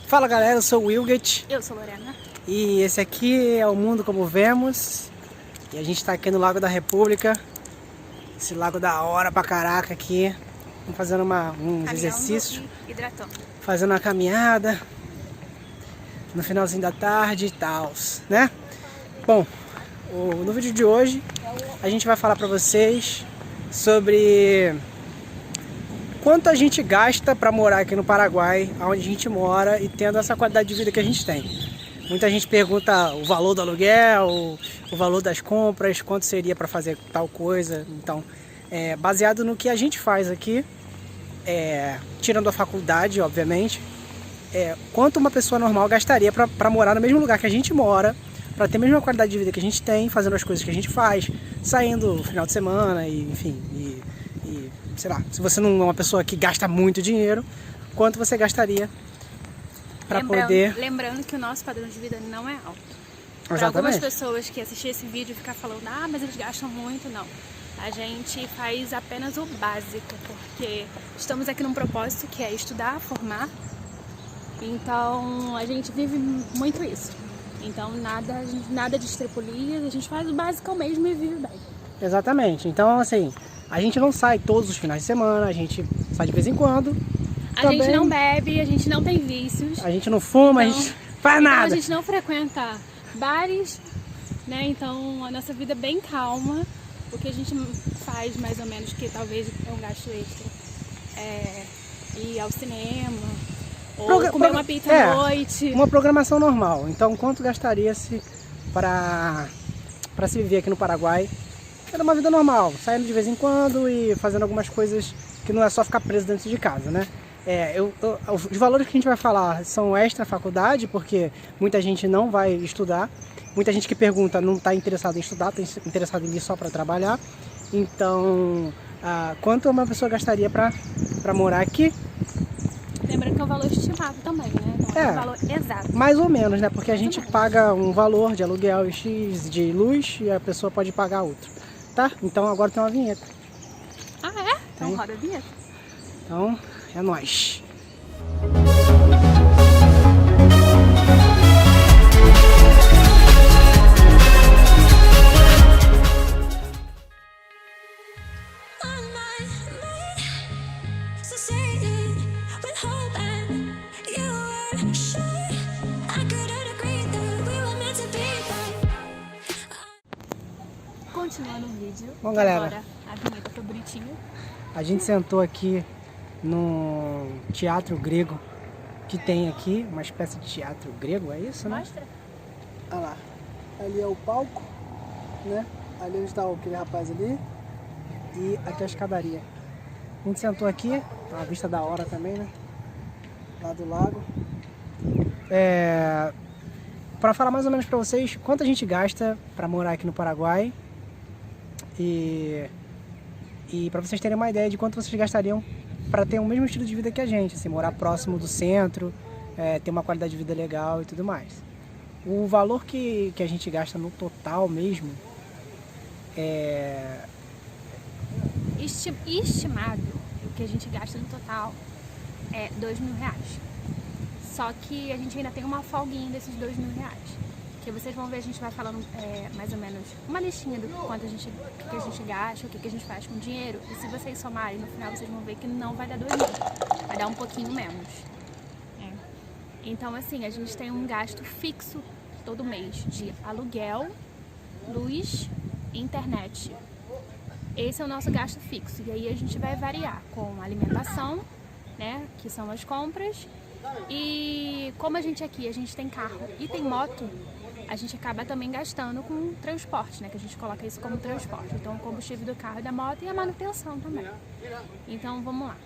Fala galera, eu sou o Wilget. Eu sou Lorena. E esse aqui é o Mundo Como Vemos. E a gente está aqui no Lago da República. Esse lago da hora pra caraca aqui. Estamos fazendo uns exercícios. Hidratando. Fazendo uma caminhada. No finalzinho da tarde e tal, né? Bom, no vídeo de hoje a gente vai falar pra vocês sobre quanto a gente gasta para morar aqui no Paraguai, onde a gente mora e tendo essa qualidade de vida que a gente tem. Muita gente pergunta o valor do aluguel, o valor das compras, quanto seria para fazer tal coisa. Então, baseado no que a gente faz aqui, tirando a faculdade, obviamente, quanto uma pessoa normal gastaria para morar no mesmo lugar que a gente mora, para ter a mesma qualidade de vida que a gente tem, fazendo as coisas que a gente faz, saindo no final de semana, e, enfim, sei lá, se você não é uma pessoa que gasta muito dinheiro, quanto você gastaria para poder... Lembrando que o nosso padrão de vida não é alto. Para algumas pessoas que assistirem esse vídeo e ficar falando, mas eles gastam muito, não. A gente faz apenas o básico, porque estamos aqui num propósito que é estudar, então a gente vive muito isso. Então nada de estripulias, a gente faz o básico mesmo e vive bem. Exatamente, então assim, a gente não sai todos os finais de semana, a gente sai de vez em quando. A gente não bebe, a gente não tem vícios. A gente não fuma, então, a gente faz nada. A gente não frequenta bares, né? Então a nossa vida é bem calma. O que a gente faz mais ou menos, que talvez é um gasto extra, é ir ao cinema, ou comer uma pizza à noite. Uma programação normal. Então quanto gastaria-se para se viver aqui no Paraguai? Era uma vida normal, saindo de vez em quando e fazendo algumas coisas que não é só ficar preso dentro de casa, né? Os valores que a gente vai falar são extra faculdade, porque muita gente não vai estudar. Muita gente que pergunta não está interessado em estudar, está interessado em ir só para trabalhar. Então, quanto uma pessoa gastaria para morar aqui? Lembrando que é um valor estimado também, né? Não é um valor exato. Mais ou menos, né? Porque a gente paga um valor de aluguel X de luz e a pessoa pode pagar outro. Tá? Então agora tem uma vinheta. Ah, é? Então roda a vinheta. Então, é nóis. Continuando o vídeo. Bom, galera, agora a vinheta foi bonitinha. A gente sentou aqui no teatro grego que tem aqui, uma espécie de teatro grego, é isso, né? Mostra. Olha lá, ali é o palco, né? Ali onde está aquele rapaz ali e aqui é a escadaria. A gente sentou aqui, tá uma vista da hora também, né? Lá do lago. Para falar mais ou menos para vocês quanto a gente gasta para morar aqui no Paraguai e para vocês terem uma ideia de quanto vocês gastariam para ter o mesmo estilo de vida que a gente, assim, morar próximo do centro, ter uma qualidade de vida legal e tudo mais. O valor que a gente gasta no total mesmo estimado, o que a gente gasta no total é R$2.000. Só que a gente ainda tem uma folguinha desses R$2.000. Que vocês vão ver, a gente vai falando mais ou menos uma listinha do quanto a gente gasta, o que a gente faz com o dinheiro. E se vocês somarem, no final vocês vão ver que não vai dar 2.000, vai dar um pouquinho menos. Então assim, a gente tem um gasto fixo todo mês de aluguel, luz e internet. Esse é o nosso gasto fixo. E aí a gente vai variar com alimentação, né, que são as compras. E como a gente tem carro e tem moto, a gente acaba também gastando com transporte, né? Que a gente coloca isso como transporte. Então o combustível do carro e da moto e a manutenção também. Então vamos lá.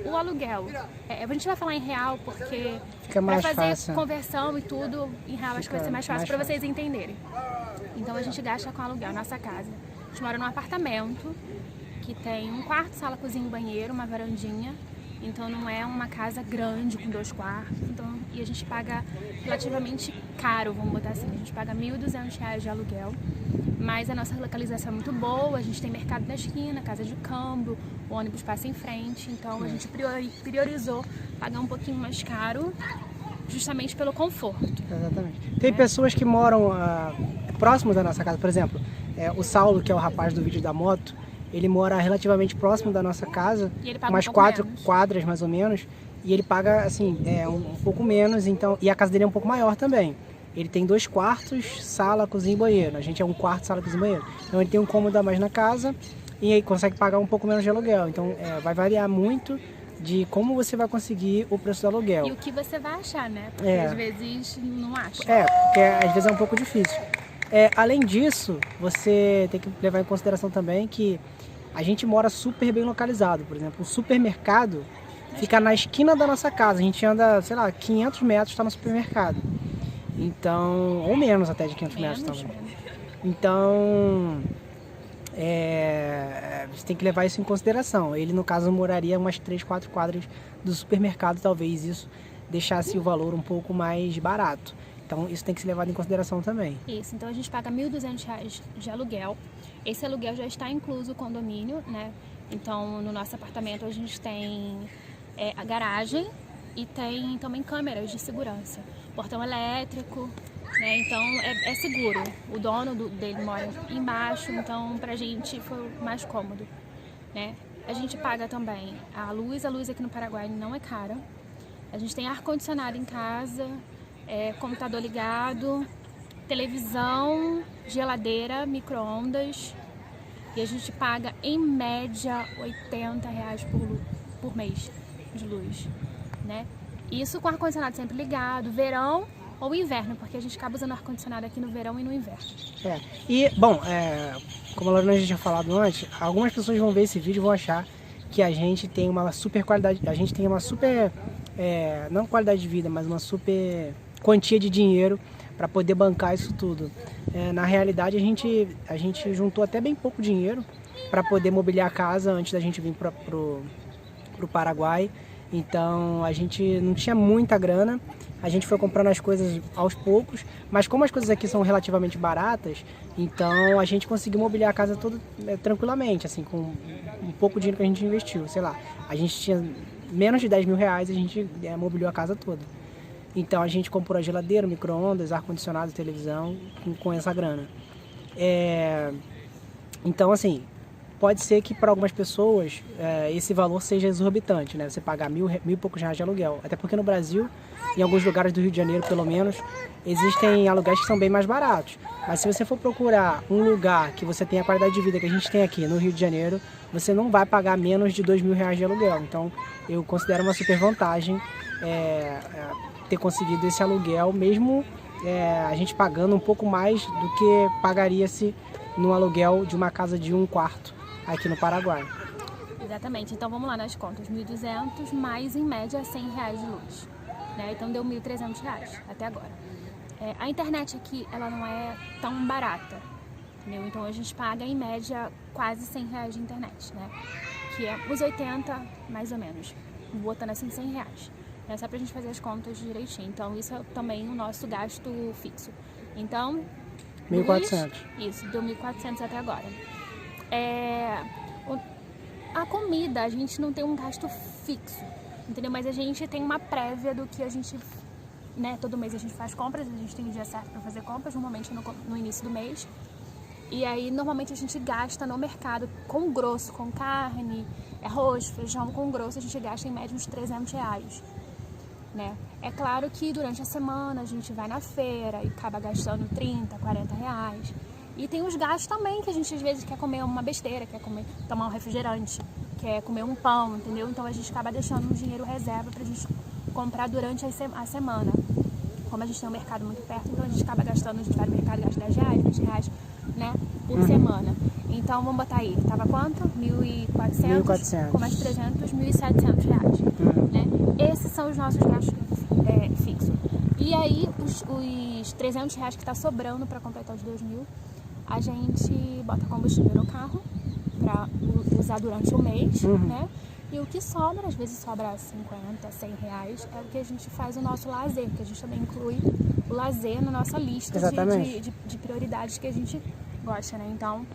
O aluguel, a gente vai falar em real porque para fazer fácil. Conversão e tudo, em real acho que vai ser mais fácil para vocês entenderem. Então a gente gasta com aluguel. Nossa casa, a gente mora num apartamento que tem um quarto, sala, cozinha e banheiro, uma varandinha. Então não é uma casa grande com 2 quartos, e a gente paga relativamente caro, vamos botar assim, a gente paga R$1.200 de aluguel, mas a nossa localização é muito boa, a gente tem mercado na esquina, casa de câmbio, o ônibus passa em frente, então a gente priorizou pagar um pouquinho mais caro justamente pelo conforto. Exatamente. Tem pessoas que moram próximo da nossa casa, por exemplo, o Saulo, que é o rapaz do vídeo da moto, ele mora relativamente próximo da nossa casa, E ele paga umas um pouco 4 menos. quadras mais ou menos, e ele paga assim, um pouco menos, então, e a casa dele é um pouco maior também. Ele tem 2 quartos, sala, cozinha e banheiro. A gente é um quarto, sala, cozinha e banheiro. Então ele tem um cômodo a mais na casa e aí consegue pagar um pouco menos de aluguel. Então vai variar muito de como você vai conseguir o preço do aluguel. E o que você vai achar, né? Porque às vezes não acha. Porque às vezes é um pouco difícil. Além disso, você tem que levar em consideração também que a gente mora super bem localizado. Por exemplo, o supermercado fica na esquina da nossa casa. A gente anda, sei lá, 500 metros está no supermercado. Então, ou menos até de 500 metros também. Então, você tem que levar isso em consideração. Ele, no caso, moraria umas 3, 4 quadras do supermercado. Talvez isso deixasse o valor um pouco mais barato. Então, isso tem que ser levado em consideração também. Isso, então a gente paga R$ 1.200 de aluguel. Esse aluguel já está incluso o condomínio, né? Então, no nosso apartamento a gente tem a garagem e tem também câmeras de segurança. Portão elétrico, né? Então é seguro. O dono dele mora embaixo, então pra gente foi mais cômodo, né? A gente paga também a luz aqui no Paraguai não é cara. A gente tem ar-condicionado em casa, computador ligado, televisão, geladeira, micro-ondas. E a gente paga em média R$80 por mês de luz, né? Isso com ar-condicionado sempre ligado, verão ou inverno, porque a gente acaba usando ar-condicionado aqui no verão e no inverno. E, bom, como a Lorena já tinha falado antes, algumas pessoas vão ver esse vídeo e vão achar que a gente tem uma super qualidade, a gente tem uma super, não qualidade de vida, mas uma super quantia de dinheiro para poder bancar isso tudo. Na realidade, a gente juntou até bem pouco dinheiro para poder mobiliar a casa antes da gente vir pro Paraguai. Então a gente não tinha muita grana, a gente foi comprando as coisas aos poucos, mas como as coisas aqui são relativamente baratas, então a gente conseguiu mobiliar a casa toda tranquilamente, assim, com um pouco de dinheiro que a gente investiu, sei lá, a gente tinha menos de R$10 mil, a gente mobiliou a casa toda. Então a gente comprou a geladeira, micro-ondas, ar-condicionado, televisão com essa grana. Então assim, pode ser que para algumas pessoas esse valor seja exorbitante, né? Você pagar mil e poucos reais de aluguel. Até porque no Brasil, em alguns lugares do Rio de Janeiro pelo menos, existem aluguéis que são bem mais baratos. Mas se você for procurar um lugar que você tenha a qualidade de vida que a gente tem aqui no Rio de Janeiro, você não vai pagar menos de R$2 mil de aluguel. Então eu considero uma super vantagem ter conseguido esse aluguel, mesmo a gente pagando um pouco mais do que pagaria-se no aluguel de uma casa de 1 quarto aqui no Paraguai. Exatamente, então vamos lá nas contas, 1.200 mais em média R$100 de luz, né? Então deu R$1.300 até agora. A internet aqui, ela não é tão barata, entendeu? Então a gente paga em média quase R$100 de internet, né? Que é uns 80 mais ou menos, botando assim R$100, né? Só pra gente fazer as contas direitinho. Então isso é também o nosso gasto fixo. Então 1.400. Isso, deu 1.400 até agora. A comida, a gente não tem um gasto fixo, entendeu? Mas a gente tem uma prévia do que a gente, né? Todo mês a gente faz compras, a gente tem o dia certo para fazer compras, normalmente no início do mês. E aí, normalmente a gente gasta no mercado com grosso, com carne, arroz, feijão com grosso, a gente gasta em média uns R$300, né? É claro que durante a semana a gente vai na feira e acaba gastando R$30, R$40. E tem os gastos também, que a gente às vezes quer comer uma besteira, quer tomar um refrigerante, quer comer um pão, entendeu? Então a gente acaba deixando um dinheiro reserva pra gente comprar durante a semana. Como a gente tem um mercado muito perto, então a gente acaba gastando, a gente vai no mercado e gasta R$10, R$20, né? Por semana. Então vamos botar aí, tava quanto? 1.400, com mais 300, R$1.700, né? Esses são os nossos gastos fixos. E aí os R$300 que tá sobrando para completar os 2.000, a gente bota combustível no carro para usar durante o mês, né? E o que sobra, às vezes sobra R$50, R$100, é o que a gente faz o nosso lazer, que a gente também inclui o lazer na nossa lista de prioridades que a gente gosta, né? Então,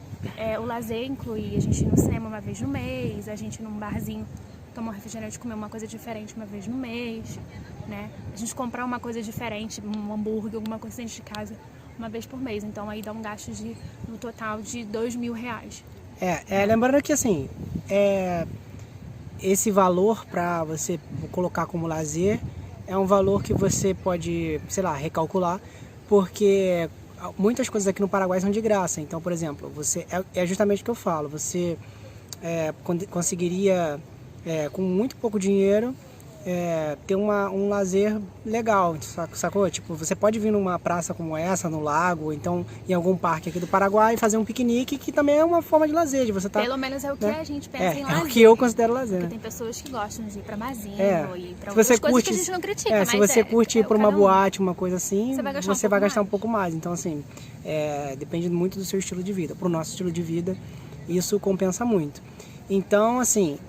o lazer inclui a gente ir no cinema uma vez no mês, a gente ir num barzinho tomar um refrigerante, comer uma coisa diferente uma vez no mês, né? A gente comprar uma coisa diferente, um hambúrguer, alguma coisa dentro de casa, uma vez por mês. Então aí dá um gasto no total de R$2.000. Lembrando que assim, esse valor para você colocar como lazer é um valor que você pode, sei lá, recalcular, porque muitas coisas aqui no Paraguai são de graça. Então, por exemplo, você é justamente o que eu falo, você conseguiria, com muito pouco dinheiro, ter um lazer legal, sacou? Tipo, você pode vir numa praça como essa, no lago, ou então em algum parque aqui do Paraguai e fazer um piquenique, que também é uma forma de lazer, de você estar... Pelo menos é o que a gente pensa em lazer. É o que eu considero lazer, porque né? tem pessoas que gostam de ir pra barzinho e pra se você outras coisas curte, que a gente não critica, se você curte ir pra uma boate, uma coisa assim, você vai gastar um pouco mais. Então, assim, depende muito do seu estilo de vida. Pro nosso estilo de vida, isso compensa muito. Então, assim,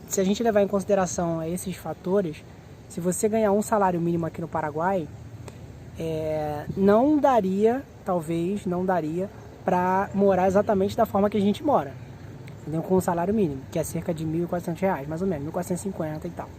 se a gente levar em consideração esses fatores, se você ganhar um salário mínimo aqui no Paraguai, talvez não daria para morar exatamente da forma que a gente mora, entendeu? Com um salário mínimo, que é cerca de R$1.400, mais ou menos, 1.450 e tal.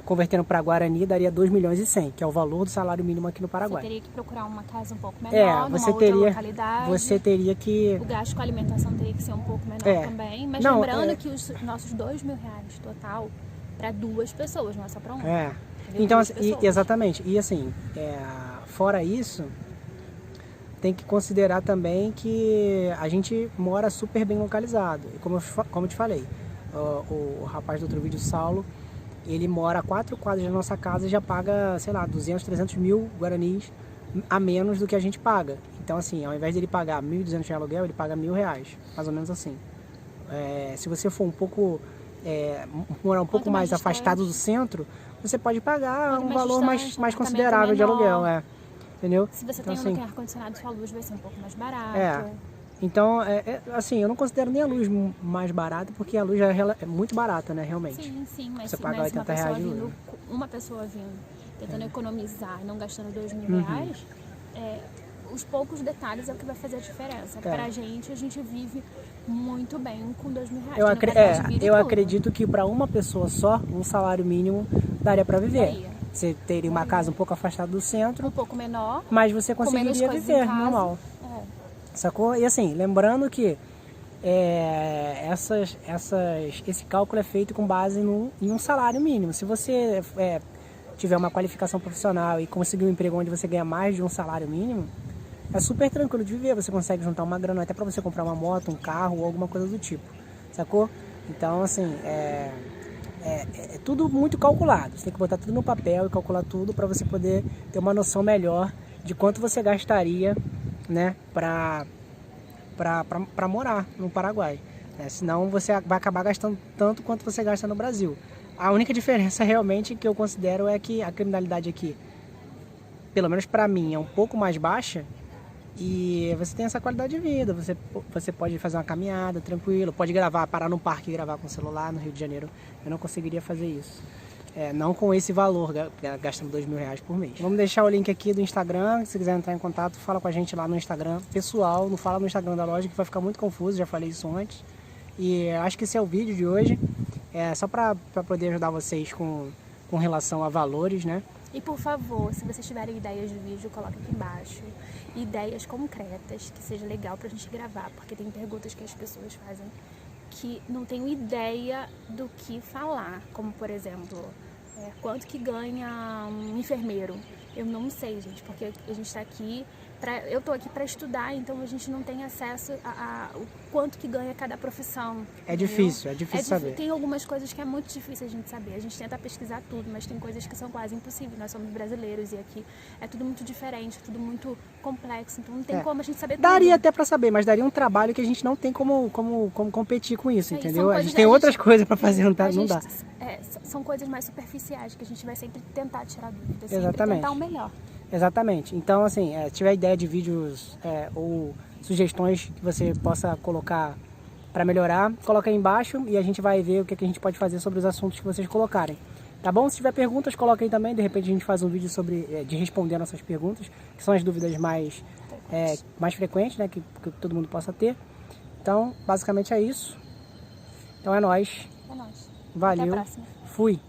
Convertendo para Guarani, daria 2.100.000, que é o valor do salário mínimo aqui no Paraguai. Você teria que procurar uma casa um pouco menor, numa outra localidade. Você teria que... O gasto com a alimentação teria que ser um pouco menor também. Mas lembrando que os nossos R$2.000 total para 2 pessoas, não é só para uma. Então, exatamente. E assim, fora isso, tem que considerar também que a gente mora super bem localizado. E como eu te falei, o rapaz do outro vídeo, Saulo, ele mora a 4 quadras da nossa casa e já paga, sei lá, 200, 300 mil guaranis a menos do que a gente paga. Então, assim, ao invés de ele pagar R$1.200 de aluguel, ele paga R$1.000, mais ou menos assim. Se você for morar um pouco mais afastado do centro, você pode pagar um valor mais considerável de aluguel, entendeu? Se você então, tem um ar-condicionado, sua luz vai ser um pouco mais barata. Então, assim, eu não considero nem a luz mais barata, porque a luz é muito barata, né, realmente. Sim, mas você paga R$80 de luz. Uma pessoa vindo, tentando economizar, não gastando R$2.000, os poucos detalhes é o que vai fazer a diferença. Pra gente, a gente vive muito bem com R$2.000. Eu acredito que para uma pessoa só, um salário mínimo daria para viver. Você teria uma casa um pouco afastada do centro. Um pouco menor. Mas você conseguiria viver normal. Sacou? E assim, lembrando que esse cálculo é feito com base em um salário mínimo. Se você tiver uma qualificação profissional e conseguir um emprego onde você ganha mais de um salário mínimo, é super tranquilo de viver. Você consegue juntar uma grana até para você comprar uma moto, um carro ou alguma coisa do tipo. Sacou? Então, assim, é tudo muito calculado. Você tem que botar tudo no papel e calcular tudo para você poder ter uma noção melhor de quanto você gastaria, né, para morar no Paraguai. Senão você vai acabar gastando tanto quanto você gasta no Brasil. A única diferença realmente que eu considero é que a criminalidade aqui, pelo menos para mim, é um pouco mais baixa e você tem essa qualidade de vida. Você pode fazer uma caminhada tranquilo, pode parar no parque e gravar com o celular. No Rio de Janeiro eu não conseguiria fazer isso. Não com esse valor, gastando R$2.000 por mês. Vamos deixar o link aqui do Instagram, se quiser entrar em contato, fala com a gente lá no Instagram pessoal, não fala no Instagram da loja que vai ficar muito confuso, já falei isso antes. E acho que esse é o vídeo de hoje, só para poder ajudar vocês com relação a valores, né? E por favor, se vocês tiverem ideias de vídeo, coloque aqui embaixo. Ideias concretas, que seja legal pra gente gravar, porque tem perguntas que as pessoas fazem que não tenho ideia do que falar, como por exemplo, quanto que ganha um enfermeiro? Eu não sei, gente, porque a gente está aqui, eu tô aqui para estudar, então a gente não tem acesso o quanto que ganha cada profissão. É difícil saber. Tem algumas coisas que é muito difícil a gente saber. A gente tenta pesquisar tudo, mas tem coisas que são quase impossíveis. Nós somos brasileiros e aqui é tudo muito diferente, tudo muito complexo, então não tem como a gente saber tudo. Daria até para saber, mas daria um trabalho que a gente não tem como competir com isso, entendeu? A gente tem outras coisas para fazer, não dá. São coisas mais superficiais que a gente vai sempre tentar tirar dúvidas, Exatamente. Sempre tentar o melhor. Exatamente. Então, assim, se tiver ideia de vídeos ou sugestões que você possa colocar para melhorar, coloca aí embaixo e a gente vai ver o que a gente pode fazer sobre os assuntos que vocês colocarem. Tá bom? Se tiver perguntas, coloca aí também. De repente a gente faz um vídeo de responder nossas perguntas, que são as dúvidas mais frequentes, né? Que todo mundo possa ter. Então, basicamente é isso. Então é nóis. É nóis. Valeu. Até a próxima. Fui.